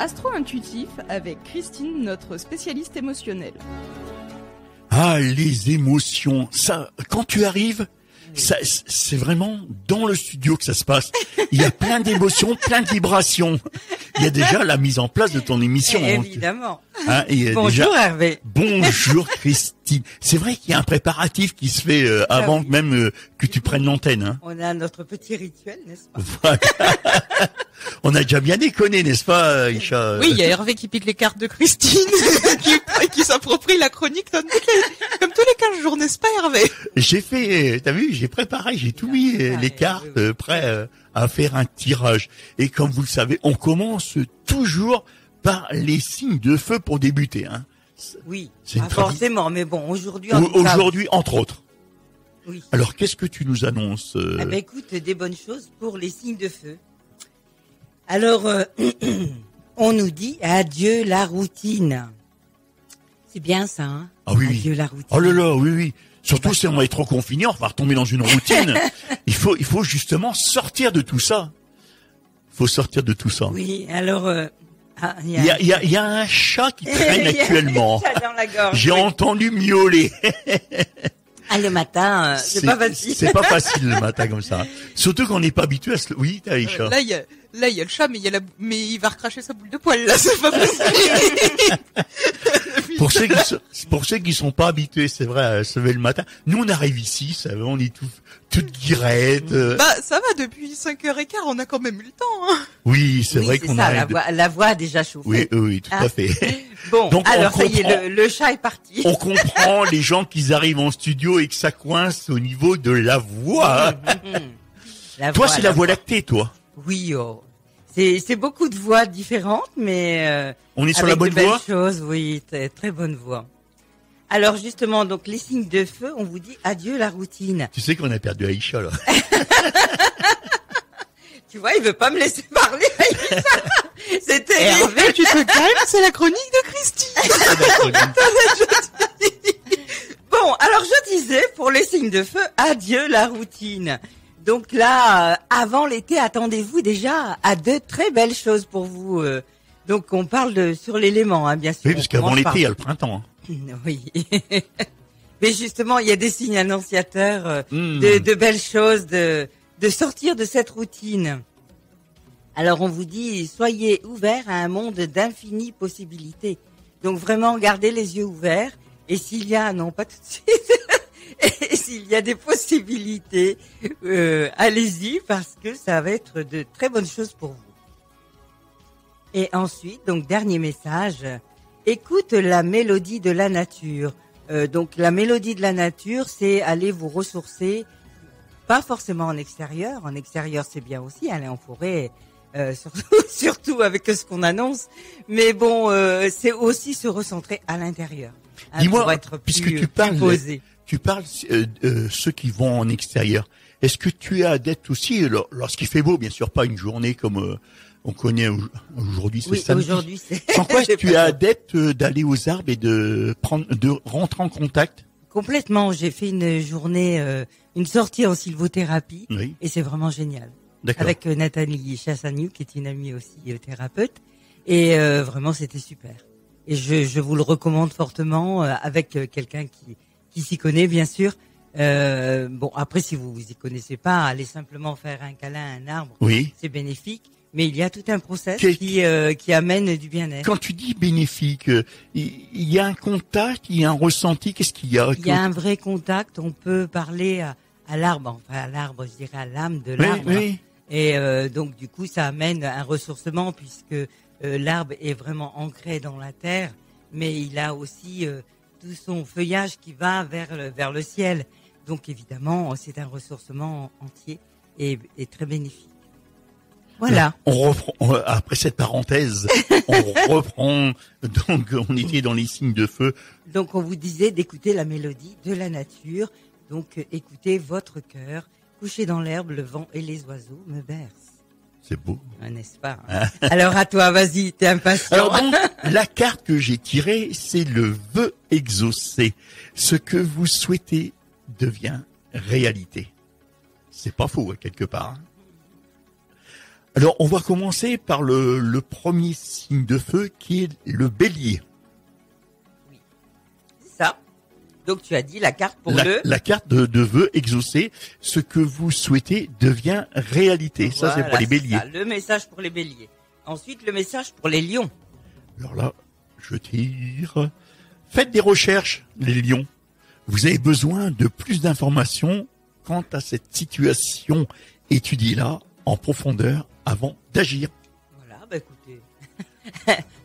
Astro-intuitif avec Christine, notre spécialiste émotionnelle. Ah, les émotions, ça, quand tu arrives, ça, c'est vraiment dans le studio que ça se passe. Il y a plein d'émotions, plein de vibrations. Il y a déjà la mise en place de ton émission. Évidemment. Hein, Bonjour Hervé. Bonjour Christine. C'est vrai qu'il y a un préparatif qui se fait avant même que tu prennes l'antenne. Hein. On a notre petit rituel, n'est-ce pas? Voilà. On a déjà bien déconné, n'est-ce pas, Isha? Oui, il y a Hervé qui pique les cartes de Christine, qui s'approprie la chronique comme tous les 15 jours, n'est-ce pas, Hervé? J'ai fait, t'as vu, j'ai préparé, j'ai tout mis les cartes prêts à faire un tirage. Et comme vous le savez, on commence toujours par les signes de feu pour débuter. Hein. Oui, pas forcément, mais bon, aujourd'hui... Entre autres. Oui. Alors, qu'est-ce que tu nous annonces Eh ben, écoute, des bonnes choses pour les signes de feu. Alors, on nous dit adieu la routine. C'est bien ça, hein? Ah oui, adieu la routine. Oh là là, oui, oui. Surtout si on va être trop confiné, on va retomber dans une routine. Il faut justement sortir de tout ça. Il faut sortir de tout ça. Oui, alors... il y a un chat qui traîne actuellement. Il y a un chat dans la gorge. J'ai entendu miauler. Ah, le matin, c'est pas facile. C'est pas facile le matin comme ça. Surtout qu'on n'est pas habitué à ce... Oui, t'as les chats. Là, il y a le chat, mais il va recracher sa boule de poil, là, c'est pas possible. Pour ceux qui sont pas habitués, c'est vrai, à se lever le matin. Nous, on arrive ici, ça va, on est toute guirette. Bah, ça va, depuis 5h15, on a quand même eu le temps, hein. Oui, c'est vrai qu'on arrive. La voix a déjà chauffé. Oui, tout à fait. Bon, donc, alors ça y est, le chat est parti. On comprend les gens qui arrivent en studio et que ça coince au niveau de la voix. Toi, c'est la voie lactée, toi. Oui, oh. C'est beaucoup de voix différentes, mais on est sur la bonne voie. Choses, oui, très bonne voix. Alors justement, donc les signes de feu, on vous dit adieu la routine. Tu sais qu'on a perdu Aïcha là. Tu vois, il veut pas me laisser parler. C'était Hervé, tu te calmes, c'est la chronique de Christine. Bon, alors je disais pour les signes de feu, adieu la routine. Donc là, avant l'été, attendez-vous déjà à de très belles choses pour vous. Donc on parle sur l'élément, hein, bien sûr. Oui, parce qu'avant l'été, il y a le printemps. Hein. Oui. Mais justement, il y a des signes annonciateurs de belles choses, de sortir de cette routine. Alors on vous dit, soyez ouverts à un monde d'infinies possibilités. Donc vraiment, gardez les yeux ouverts. Et s'il y a, non pas tout de suite, et s'il y a des possibilités, allez-y parce que ça va être de très bonnes choses pour vous. Et ensuite, donc dernier message, écoute la mélodie de la nature. Donc la mélodie de la nature, c'est aller vous ressourcer, pas forcément en extérieur. En extérieur, c'est bien aussi, aller en forêt, surtout avec ce qu'on annonce. Mais bon, c'est aussi se recentrer à l'intérieur. Dis-moi, puisque tu parles ceux qui vont en extérieur. Est-ce que tu es adepte aussi, lorsqu'il fait beau, bien sûr, pas une journée comme on connaît aujourd'hui, c'est samedi. Aujourd'hui, c'est. Sans quoi, tu es adepte d'aller aux arbres et de rentrer en contact? Complètement. J'ai fait une journée, une sortie en sylvothérapie, oui. Et c'est vraiment génial. D'accord. Avec Nathalie Chassagnou, qui est une amie aussi thérapeute, et vraiment c'était super. Et je vous le recommande fortement avec quelqu'un qui s'y connaît, bien sûr. Bon, après, si vous y connaissez pas, allez simplement faire un câlin à un arbre. Oui. C'est bénéfique. Mais il y a tout un process qui amène du bien-être. Quand tu dis bénéfique, il y a un contact, il y a un ressenti, qu'est-ce qu'il y a? Il y a un vrai contact. On peut parler à l'arbre, enfin à l'arbre, je dirais à l'âme de l'arbre. Oui. Et donc du coup, ça amène un ressourcement puisque l'arbre est vraiment ancré dans la terre, mais il a aussi tout son feuillage qui va vers le ciel. Donc évidemment, c'est un ressourcement entier et très bénéfique. Voilà. On reprend, après cette parenthèse, on reprend. Donc, on était dans les signes de feu. Donc, on vous disait d'écouter la mélodie de la nature. Donc, écoutez votre cœur. Couché dans l'herbe, le vent et les oiseaux me bercent. C'est beau. N'est-ce pas? Alors, à toi, vas-y, t'es impatient. Alors, donc, la carte que j'ai tirée, c'est le vœu exaucé. Ce que vous souhaitez devient réalité. C'est pas faux, quelque part. Alors, on va commencer par le premier signe de feu qui est le bélier. Ça. Donc tu as dit la carte pour La carte de vœux exaucés. Ce que vous souhaitez devient réalité. Ça, c'est Voilà, pour les béliers. ça, le message pour les béliers. Ensuite, le message pour les lions. Alors là, je tire. Faites des recherches, les lions. Vous avez besoin de plus d'informations quant à cette situation. Étudiez-la en profondeur avant d'agir. Voilà, bah écoutez.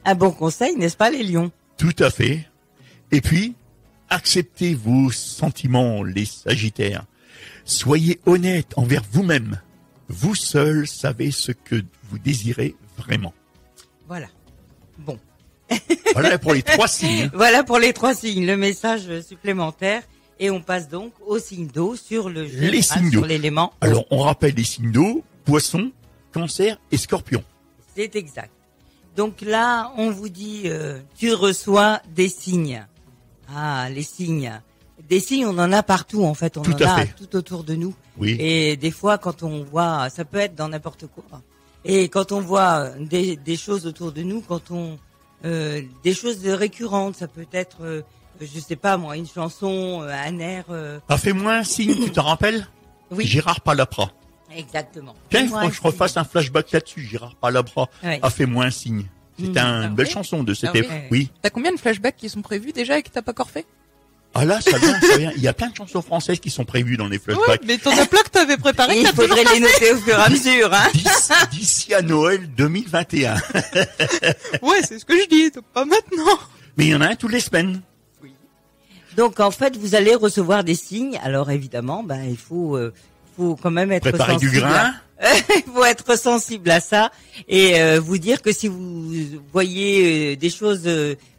Un bon conseil, n'est-ce pas, les lions? Tout à fait. Et puis, acceptez vos sentiments, les sagittaires. Soyez honnête envers vous-même. Vous seul savez ce que vous désirez vraiment. Voilà. Bon. Voilà pour les 3 signes. Voilà pour les 3 signes, le message supplémentaire. Et on passe donc aux signes d'eau sur le jeu, Les signes d'eau. sur l'élément. Alors, on rappelle les signes d'eau, poisson, cancer et scorpion. C'est exact. Donc là, on vous dit, tu reçois des signes. Ah, les signes. Des signes, on en a partout, en fait. On Tout en à a fait. tout autour de nous. Oui. Et des fois, quand on voit, ça peut être dans n'importe quoi. Et quand on voit des choses autour de nous, quand on des choses récurrentes, ça peut être, je sais pas moi, une chanson, un air. Ah, fais-moi un signe, tu t'en rappelles? Oui, Gérard Palapra. exactement. Tiens, il Fais-moi faudra que je un refasse un flashback là-dessus, Gérard Palapra. Ouais. Ah, fais-moi un signe. C'était une belle oui. chanson de cette Ah oui. époque. Oui. T'as combien de flashbacks qui sont prévus déjà et que t'as pas encore fait? Ah là, ça vient, ça vient. Il y a plein de chansons françaises qui sont prévues dans les Ouais, flashbacks. mais t'en as plein que t'avais préparé, que Il t'as toujours faudrait pas les noter au fur et à mesure, hein. D'ici à Noël 2021. fait. Ouais, c'est ce que je dis, donc pas maintenant. Mais il y en a un toutes les semaines. Donc en fait, vous allez recevoir des signes. Alors évidemment, ben il faut quand même être Préparer sensible. du grain. Il faut être sensible à ça et vous dire que si vous voyez des choses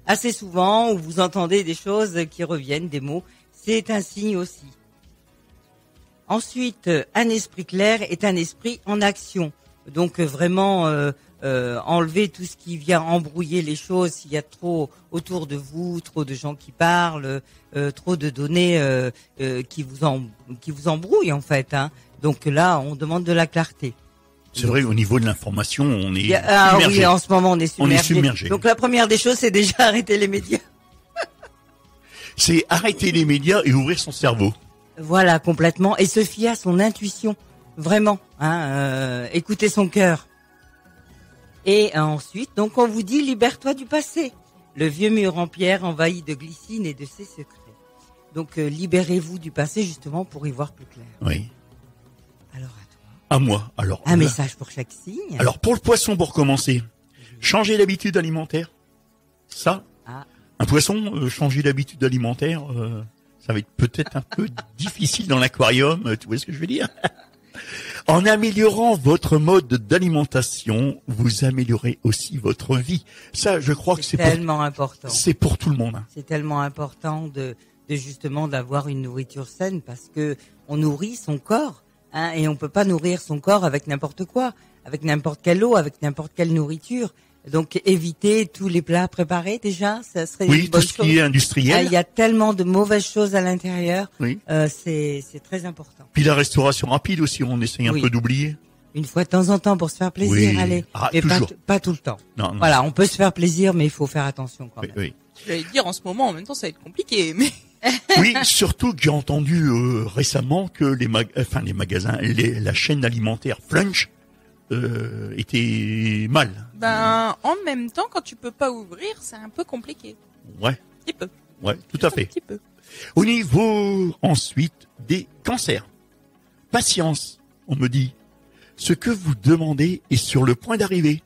assez souvent ou vous entendez des choses qui reviennent, des mots, c'est un signe aussi. Ensuite, un esprit clair est un esprit en action. Donc vraiment enlever tout ce qui vient embrouiller les choses. S'il y a trop autour de vous, trop de gens qui parlent, trop de données qui vous embrouillent en fait. Hein. Donc là, on demande de la clarté. C'est vrai, au niveau de l'information, on est Ah submergé. oui, en ce moment on est submergé. On est submergé. Donc la première des choses, c'est déjà arrêter les médias. C'est arrêter les médias et ouvrir son cerveau. Voilà, complètement. Et se fier à son intuition. Vraiment. Hein, écouter son cœur. Et ensuite, donc on vous dit, libère-toi du passé. Le vieux mur en pierre envahi de glycine et de ses secrets. Donc libérez-vous du passé justement pour y voir plus clair. Oui. Alors à toi. À moi. Alors. Un message pour chaque signe. Alors, pour le poisson, pour commencer, changer d'habitude alimentaire. Ça. Ah. Un poisson, changer d'habitude alimentaire, ça va être peut-être un peu difficile dans l'aquarium, tu vois ce que je veux dire? En améliorant votre mode d'alimentation, vous améliorez aussi votre vie. Ça, je crois que c'est tellement important. C'est pour tout le monde. Hein. C'est tellement important de justement d'avoir une nourriture saine parce que on nourrit son corps, hein, et on peut pas nourrir son corps avec n'importe quoi, avec n'importe quelle eau, avec n'importe quelle nourriture. Donc éviter tous les plats préparés déjà, ça serait une Oui, bonne tout ce chose. qui est industriel. Il y a tellement de mauvaises choses à l'intérieur. Oui. C'est très important. Puis la restauration rapide aussi, on essaye un Oui. peu d'oublier. Une fois de temps en temps pour se faire plaisir, Oui. allez, Ah, mais toujours. pas tout le temps. Non, non. Voilà, on peut se faire plaisir, mais il faut faire attention quand Oui, même. oui. J'allais te dire, en ce moment, en même temps, ça va être compliqué, mais... Oui, surtout que j'ai entendu récemment que les magasins, la chaîne alimentaire Flunch était mal. Ben, en même temps, quand tu peux pas ouvrir, c'est un peu compliqué. Ouais, Un petit peu. ouais, tout à Un fait. petit peu. Au niveau ensuite des cancers, patience, on me dit. Ce que vous demandez est sur le point d'arriver,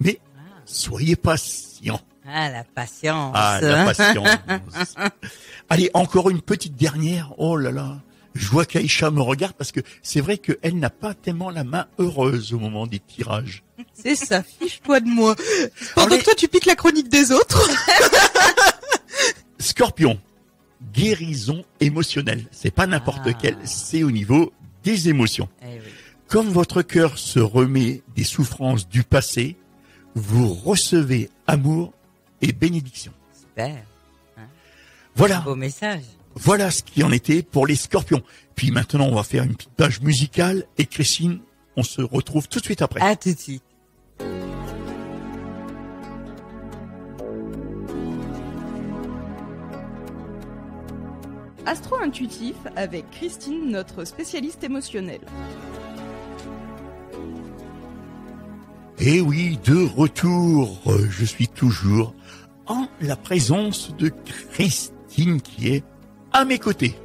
mais soyez patient. Ah, la patience. Ah, la patience. Allez, encore une petite dernière. Oh là là. Je vois qu'Aïcha me regarde parce que c'est vrai qu'elle n'a pas tellement la main heureuse au moment des tirages. C'est ça, fiche-toi de moi. Pendant Allez. que toi, tu piques la chronique des autres. Scorpion. Guérison émotionnelle. C'est pas n'importe quelle, c'est au niveau des émotions. Eh oui. Comme votre cœur se remet des souffrances du passé, vous recevez amour et bénédiction. Super. Voilà. Beau message. Voilà ce qui en était pour les scorpions. Puis maintenant, on va faire une petite page musicale. Et Christine, On se retrouve tout de suite après. À tout de suite. Astro-intuitif avec Christine, notre spécialiste émotionnelle. Et oui, de retour, je suis toujours en la présence de Christine qui est à mes côtés.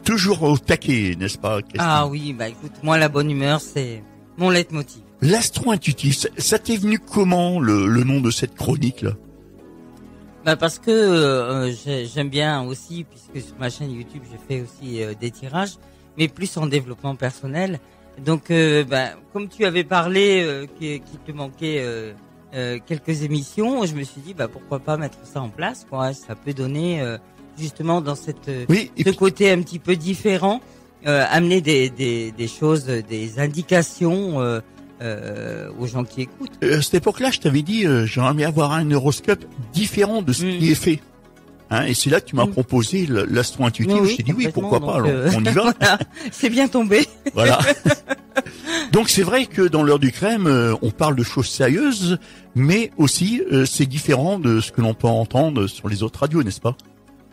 Toujours au taquet, n'est-ce pas, Christine? Ah oui, bah écoute, moi la bonne humeur, c'est mon leitmotiv. L'astro-intuitif, ça t'est venu comment le nom de cette chronique-là? Bah parce que j'aime bien aussi, puisque sur ma chaîne YouTube, je fais aussi des tirages, mais plus en développement personnel. Donc, comme tu avais parlé qu'il te manquait quelques émissions, je me suis dit, pourquoi pas mettre ça en place, quoi. Ça peut donner justement dans cette Oui, et ce puis, côté un petit peu différent, amener des choses, des indications aux gens qui écoutent. à cette époque-là, je t'avais dit, j'aimerais bien avoir un horoscope différent de ce qui est fait. Hein, et c'est là que tu m'as proposé l'astro-intuitif. Oui, Je t'ai dit oui, complètement. pourquoi pas, Donc, alors on y va. Voilà, c'est bien tombé. Voilà. Donc c'est vrai que dans l'heure du crème, on parle de choses sérieuses, mais aussi c'est différent de ce que l'on peut entendre sur les autres radios, n'est-ce pas?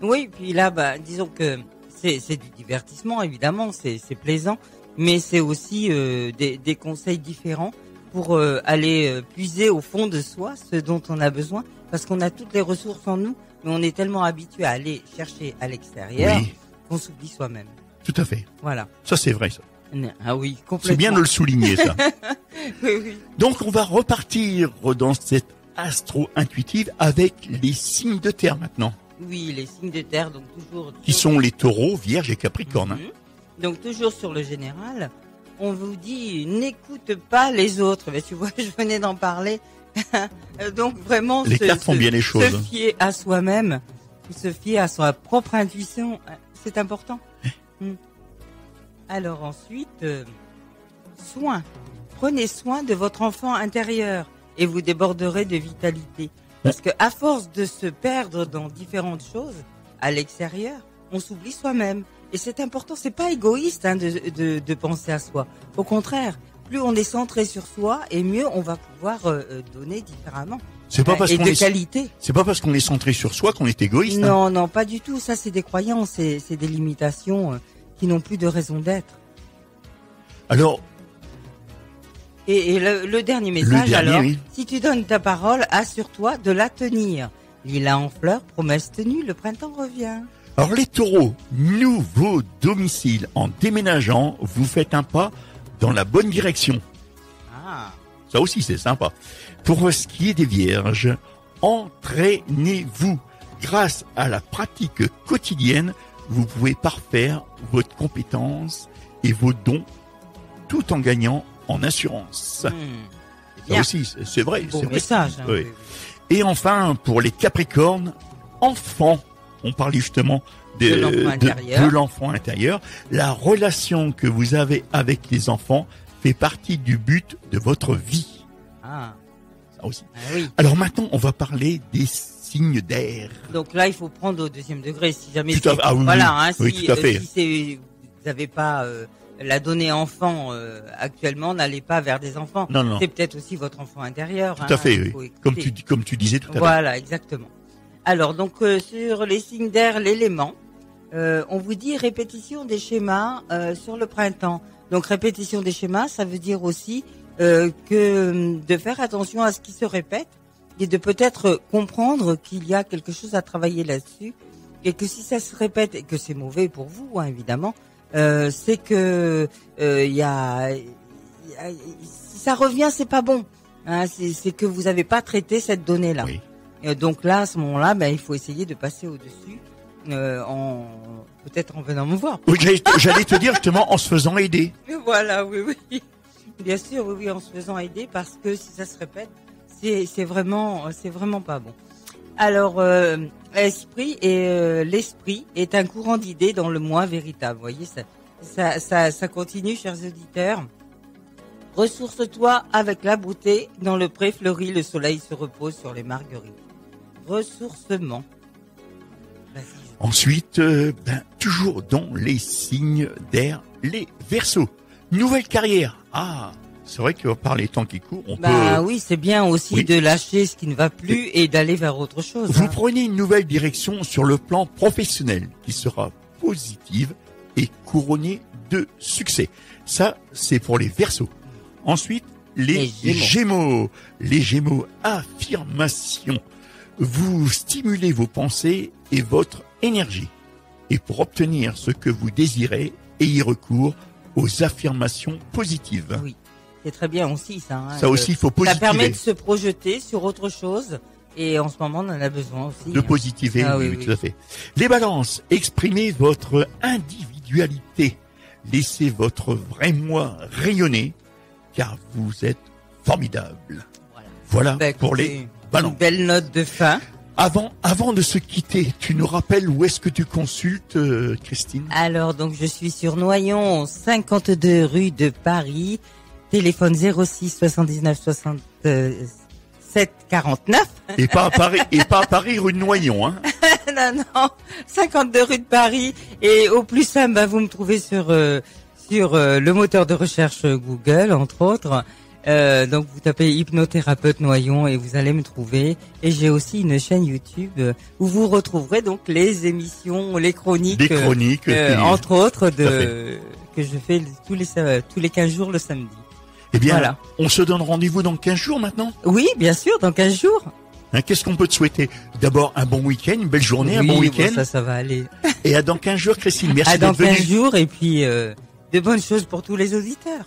Oui, puis là, disons que c'est du divertissement, évidemment, c'est plaisant, mais c'est aussi des conseils différents pour aller puiser au fond de soi ce dont on a besoin, parce qu'on a toutes les ressources en nous, mais on est tellement habitué à aller chercher à l'extérieur Oui, qu'on s'oublie soi-même. tout à fait. Voilà. Ça c'est vrai, ça. Ah oui, complètement. C'est bien de le souligner, ça. Oui, oui. Donc on va repartir dans cette astro-intuitive avec les signes de terre maintenant, Oui, les signes de terre, donc toujours. qui sont les taureaux, vierges et capricornes. Mhm. Donc toujours sur le général, on vous dit n'écoute pas les autres. Mais tu vois, je venais d'en parler. Donc vraiment, Les cartes font bien les choses. Se fier à soi-même, se fier à sa propre intuition, c'est important. Alors ensuite, soin. Prenez soin de votre enfant intérieur et vous déborderez de vitalité. Parce que à force de se perdre dans différentes choses à l'extérieur, on s'oublie soi-même. Et c'est important, c'est pas égoïste de penser à soi. Au contraire, plus on est centré sur soi et mieux on va pouvoir donner différemment. C'est pas parce Et qu'on de est, qualité. c'est pas parce qu'on est centré sur soi qu'on est égoïste. Hein. Non, non, pas du tout. Ça, c'est des croyances, c'est des limitations qui n'ont plus de raison d'être. Alors, Et le dernier message, dernier, alors, oui. si tu donnes ta parole, assure-toi de la tenir. Lilas en fleurs, promesse tenue, le printemps revient. alors les taureaux, nouveau domicile en déménageant, vous faites un pas dans la bonne direction. Ah, Ça aussi, c'est sympa. Pour ce qui est des vierges, entraînez-vous. Grâce à la pratique quotidienne, vous pouvez parfaire votre compétence et vos dons tout en gagnant en assurance. Ça bien. aussi, c'est vrai. Beau c'est vrai. message. Hein, Oui. oui, oui. Et enfin, pour les capricornes, enfants. On parlait justement De l'enfant intérieur. de l'enfant intérieur. La relation que vous avez avec les enfants fait partie du but de votre vie. Ah, Ça aussi. oui. Alors maintenant, on va parler des signes d'air. Donc là, il faut prendre au deuxième degré, si jamais. Tout à fait. Ah oui, voilà, oui. hein, Oui, si, tout à fait. Si vous n'avez pas la donnée enfant actuellement, n'allez pas vers des enfants. Non, non. C'est peut-être aussi votre enfant intérieur. Tout à fait, il oui. faut écouter. Comme tu disais tout à l'heure. Voilà, exactement. Alors, donc, sur les signes d'air, l'élément, on vous dit répétition des schémas sur le printemps. Donc, répétition des schémas, ça veut dire aussi que de faire attention à ce qui se répète et de peut-être comprendre qu'il y a quelque chose à travailler là-dessus et que si ça se répète et que c'est mauvais pour vous, hein, évidemment, c'est que si ça revient, c'est pas bon. Hein, c'est que vous n'avez pas traité cette donnée-là. Oui. Donc là, à ce moment-là, il faut essayer de passer au-dessus, peut-être en venant me voir. Oui, j'allais te dire justement en se faisant aider. Voilà, oui, oui. Bien sûr, oui, en se faisant aider, parce que si ça se répète, c'est vraiment pas bon. Alors, l'esprit est un courant d'idées dans le moi véritable. Vous voyez, ça continue, chers auditeurs. Ressource-toi avec la beauté. Dans le pré fleuri, le soleil se repose sur les marguerites. Ressourcement. Vas-y. Ensuite, toujours dans les signes d'air, les Verseaux. Nouvelle carrière. Ah, c'est vrai que par les temps qui courent, on peut... Oui, c'est bien aussi Oui. de lâcher ce qui ne va plus et d'aller vers autre chose. Vous hein. prenez une nouvelle direction sur le plan professionnel qui sera positive et couronnée de succès. Ça, c'est pour les Verseaux. Ensuite, les Gémeaux. Les Gémeaux, affirmation. Vous stimulez vos pensées et votre énergie. Et pour obtenir ce que vous désirez, ayez recours aux affirmations positives. Oui, c'est très bien aussi ça. Hein, Ça aussi, il faut ça positiver. permet de se projeter sur autre chose. Et en ce moment, on en a besoin aussi. De hein. positiver, Ah oui, oui, oui, oui. tout à fait. Les balances, exprimez votre individualité. Laissez votre vrai moi rayonner, car vous êtes formidable. Voilà Bah, pour écoutez, les balances. Une belle note de fin. Avant de se quitter, tu nous rappelles où est-ce que tu consultes, Christine? Alors, donc, je suis sur Noyon, 52 rue de Paris. Téléphone 06 79 67 49. Et pas à Paris, rue de Noyon, hein. non, 52 rue de Paris. Et au plus simple, vous me trouvez sur le moteur de recherche Google, entre autres. Donc vous tapez hypnothérapeute Noyon et vous allez me trouver. Et j'ai aussi une chaîne YouTube où vous retrouverez donc les émissions, les chroniques, Des chroniques, entre autres Tout à que je fais tous les 15 jours le samedi. Eh bien, Voilà. on se donne rendez-vous dans 15 jours maintenant. Oui, bien sûr, dans 15 jours. Hein, qu'est-ce qu'on peut te souhaiter? D'abord, un bon week-end, une belle journée, un Oui, bon bon, week-end. ça va aller. Et à dans 15 jours, Christine. Merci À dans d'être venue. 15 jours et puis de bonnes choses pour tous les auditeurs.